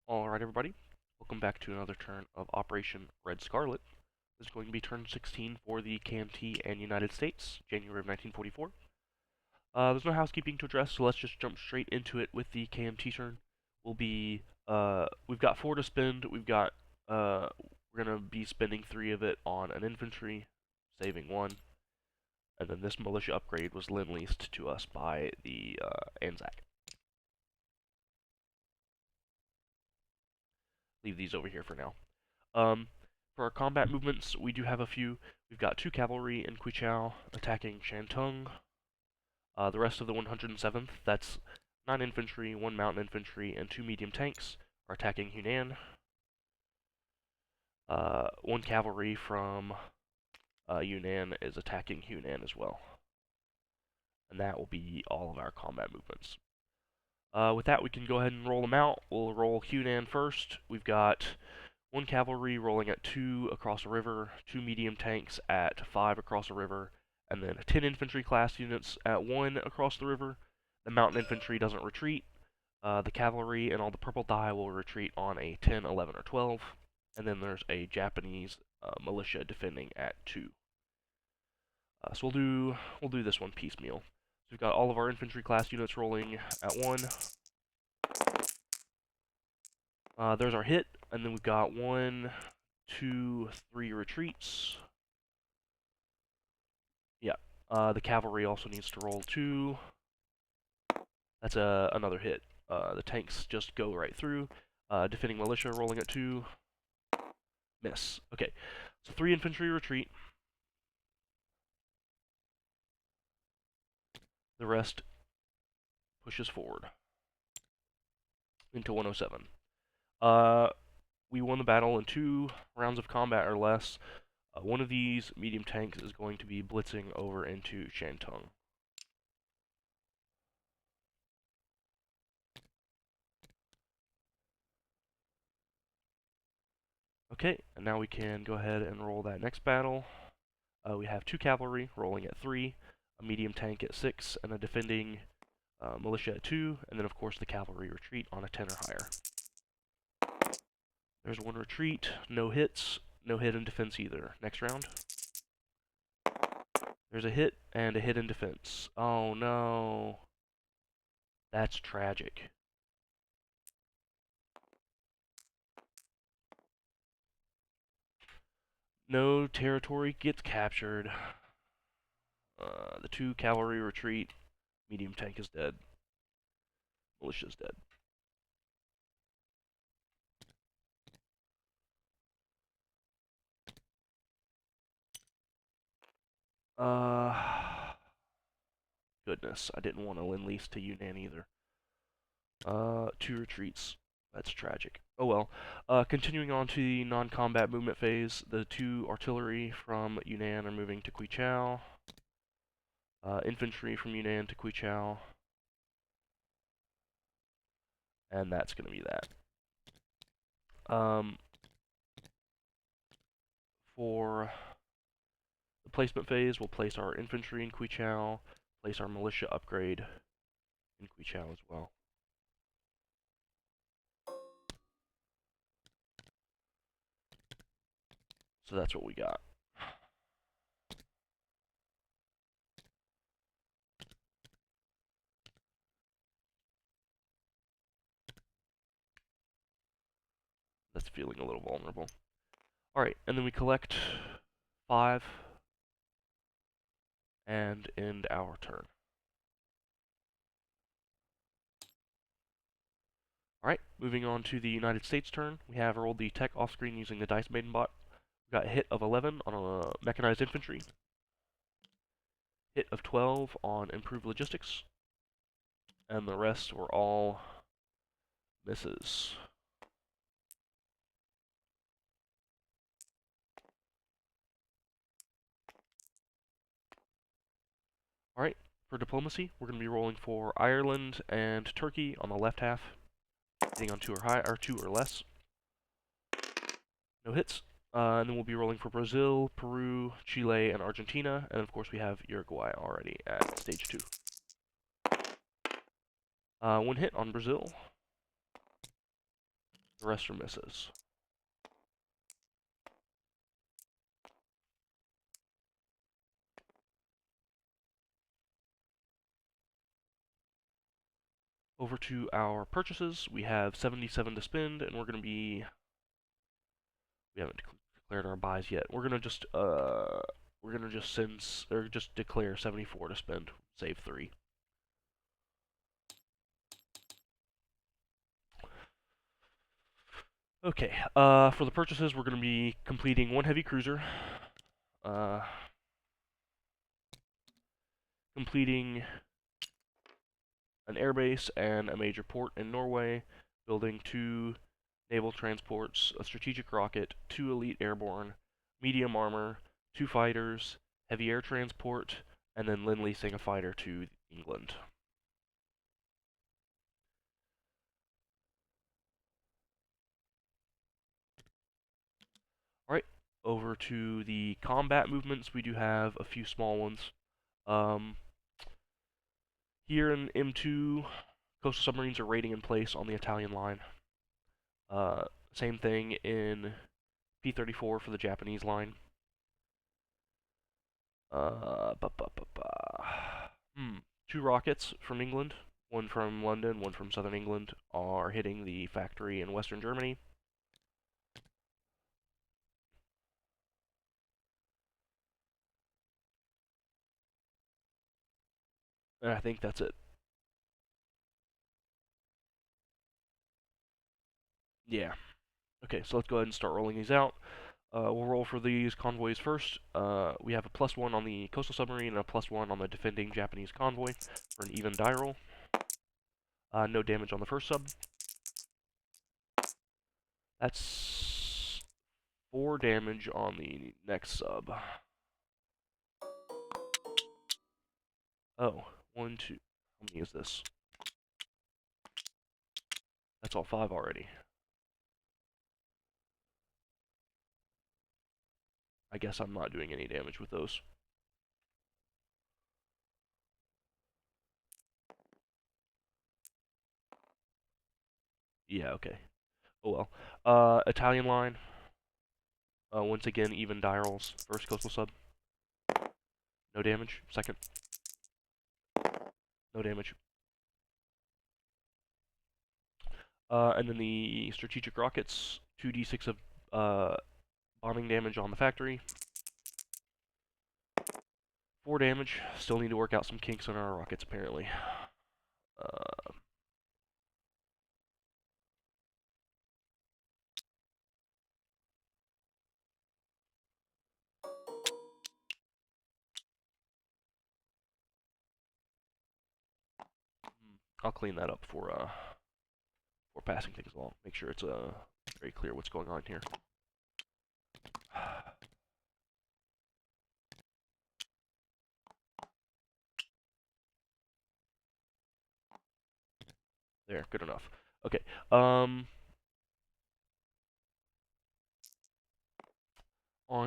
Alright everybody, welcome back to another turn of Operation Red Scarlet. This is going to be turn 16 for the KMT and United States, January of 1944. There's no housekeeping to address, so let's just jump straight into it with the KMT turn. We've got 4 to spend, we're gonna be spending 3 of it on an infantry, saving 1, and then this militia upgrade was lend-leased to us by the Anzac. Leave these over here for now. For our combat movements, we do have a few. We've got 2 cavalry in Quichao attacking Shantung. The rest of the 107th, that's 9 infantry, 1 mountain infantry, and 2 medium tanks, are attacking Hunan. 1 cavalry from Yunnan is attacking Hunan as well. And that will be all of our combat movements. With that, we can go ahead and roll them out. We'll roll Hunan first. We've got 1 cavalry rolling at 2 across a river, 2 medium tanks at 5 across a river, and then 10 infantry class units at 1 across the river. The mountain infantry doesn't retreat. The cavalry and all the purple die will retreat on a 10, 11, or 12. And then there's a Japanese militia defending at 2. So we'll do this one piecemeal. So we've got all of our infantry class units rolling at 1. There's our hit, and then we've got 1, 2, 3 retreats. Yeah, the cavalry also needs to roll 2. That's another hit. The tanks just go right through. Defending militia rolling at 2. Miss. Okay, so 3 infantry retreat. The rest pushes forward into 107. We won the battle in 2 rounds of combat or less. One of these medium tanks is going to be blitzing over into Shantung. Okay, and now we can go ahead and roll that next battle. We have 2 cavalry rolling at 3, a medium tank at 6, and a defending militia at 2, and then of course the cavalry retreat on a 10 or higher. There's 1 retreat, no hits, no hit in defense either. Next round. There's a hit and a hit in defense. Oh no. That's tragic. No territory gets captured. The 2 cavalry retreat. Medium tank is dead. Militia's dead. Goodness, I didn't want to lend-lease to Yunnan either. 2 retreats. That's tragic. Oh well. Continuing on to the non-combat movement phase, the 2 artillery from Yunnan are moving to Quichao. Infantry from Yunnan to Quichao. And that's going to be that. For the placement phase, we'll place our infantry in Quichao, place our militia upgrade in Quichao as well. So that's what we got. That's feeling a little vulnerable. Alright, and then we collect 5 and end our turn. Alright, moving on to the United States turn. We have rolled the tech off screen using the Dice Maiden bot. We got a hit of 11 on a mechanized infantry. Hit of 12 on improved logistics. And the rest were all misses. Alright, for diplomacy, we're going to be rolling for Ireland and Turkey on the left half. Hitting on 2 or high, or 2 or less. No hits. And then we'll be rolling for Brazil, Peru, Chile, and Argentina. And of course we have Uruguay already at stage 2. 1 hit on Brazil. The rest are misses. Over to our purchases, we have 77 to spend, and we're going to be... We haven't declared our buys yet. We're going to just just declare 74 to spend, save 3. Okay, for the purchases, we're going to be completing 1 heavy cruiser, completing an airbase and a major port in Norway, building 2 naval transports, a strategic rocket, 2 elite airborne, medium armor, 2 fighters, heavy air transport, and then lend-leasing a fighter to England. Alright, over to the combat movements, we do have a few small ones. Here in M2, coastal submarines are raiding in place on the Italian line. Same thing in P-34 for the Japanese line. 2 rockets from England, one from London, one from southern England, are hitting the factory in western Germany. And I think that's it. Yeah. Okay, so let's go ahead and start rolling these out. We'll roll for these convoys first. We have a +1 on the coastal submarine and a +1 on the defending Japanese convoy for an even die roll. No damage on the first sub. That's 4 damage on the next sub. Oh, 1, 2. How many is this? That's all 5 already. I guess I'm not doing any damage with those. Yeah, okay. Oh well. Italian line. Once again, even die rolls. First coastal sub. No damage. Second. No damage. And then the strategic rockets. 2d6 of bombing damage on the factory. 4 damage. Still need to work out some kinks on our rockets, apparently. I'll clean that up for passing things along. Make sure it's very clear what's going on here. There, good enough. Okay. On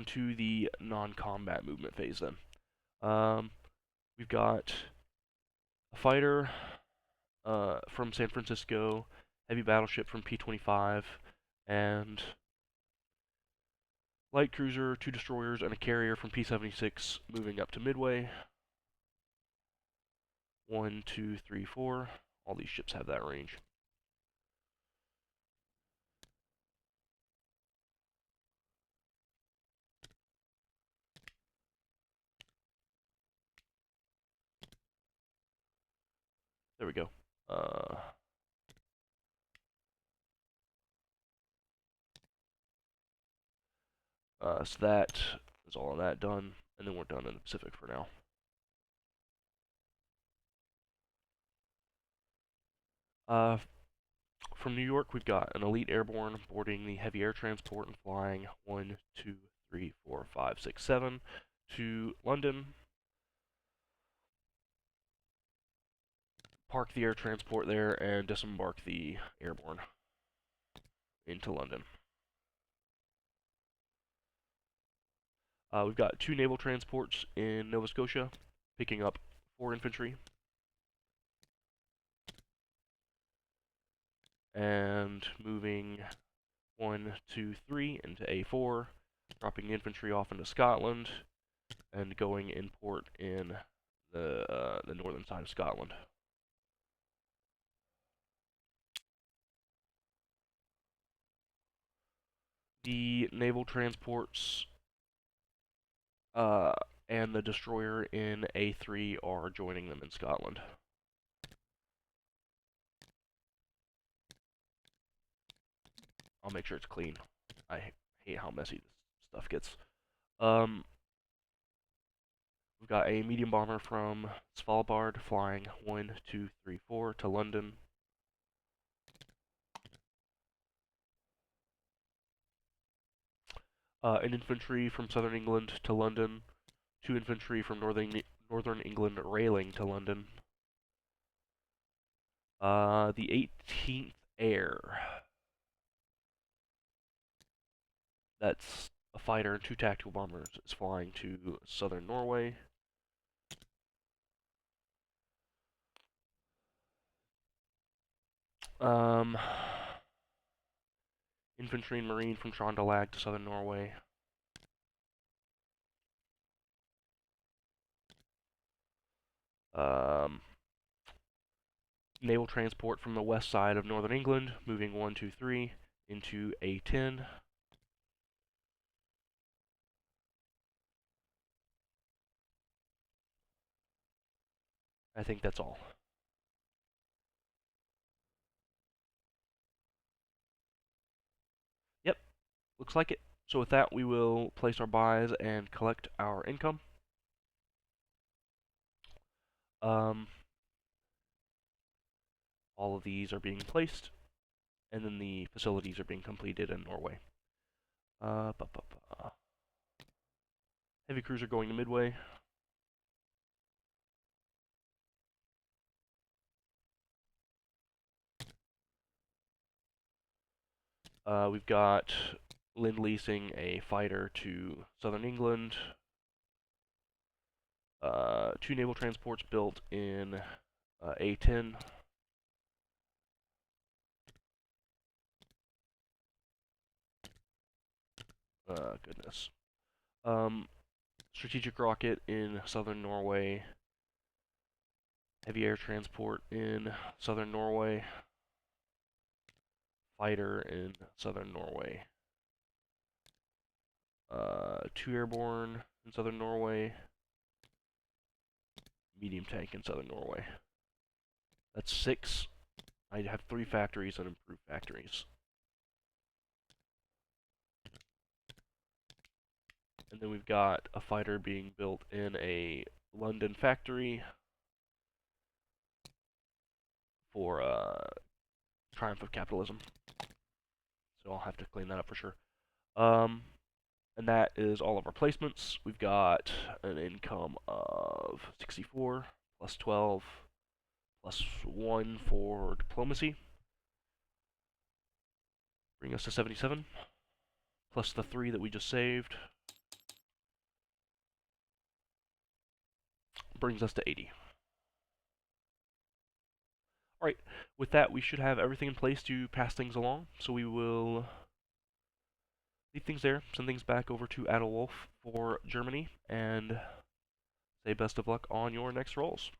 to the non-combat movement phase then. We've got a fighter from San Francisco, heavy battleship from P-25, and light cruiser, 2 destroyers, and a carrier from P-76 moving up to Midway. 1, 2, 3, 4. All these ships have that range. There we go. So that is all of that done, and then we're done in the Pacific for now. From New York, we've got an elite airborne boarding the heavy air transport and flying 1, 2, 3, 4, 5, 6, 7 to London. Park the air transport there and disembark the airborne into London. We've got 2 naval transports in Nova Scotia, picking up 4 infantry. and moving 1, 2, 3 into A4, dropping infantry off into Scotland, and going in port in the northern side of Scotland. The naval transports and the destroyer in A3 are joining them in Scotland. I'll make sure it's clean. I hate how messy this stuff gets. We've got a medium bomber from Svalbard flying 1, 2, 3, 4 to London. An infantry from southern England to London. 2 infantry from northern England railing to London. The 18th Air. That's a fighter and 2 tactical bombers. Is flying to southern Norway. Infantry and marine from Trøndelag to southern Norway. Naval transport from the west side of northern England, moving 1, 2, 3 into A10. I think that's all. Yep, looks like it. So with that, we will place our buys and collect our income. All of these are being placed, and then the facilities are being completed in Norway. Heavy cruiser going to Midway. We've got Lind leasing a fighter to southern England. 2 naval transports built in A10. Goodness. Strategic rocket in southern Norway. Heavy air transport in southern Norway. Fighter in southern Norway. 2 airborne in southern Norway. Medium tank in southern Norway. That's 6. I have 3 factories and improved factories. And then we've got a fighter being built in a London factory for Triumph of Capitalism. So I'll have to clean that up for sure. And that is all of our placements. We've got an income of 64 plus 12 plus 1 for diplomacy. Bring us to 77 plus the 3 that we just saved. Brings us to 80. Alright, with that we should have everything in place to pass things along. So we will leave things there, send things back over to Adolwolf for Germany, and say best of luck on your next rolls.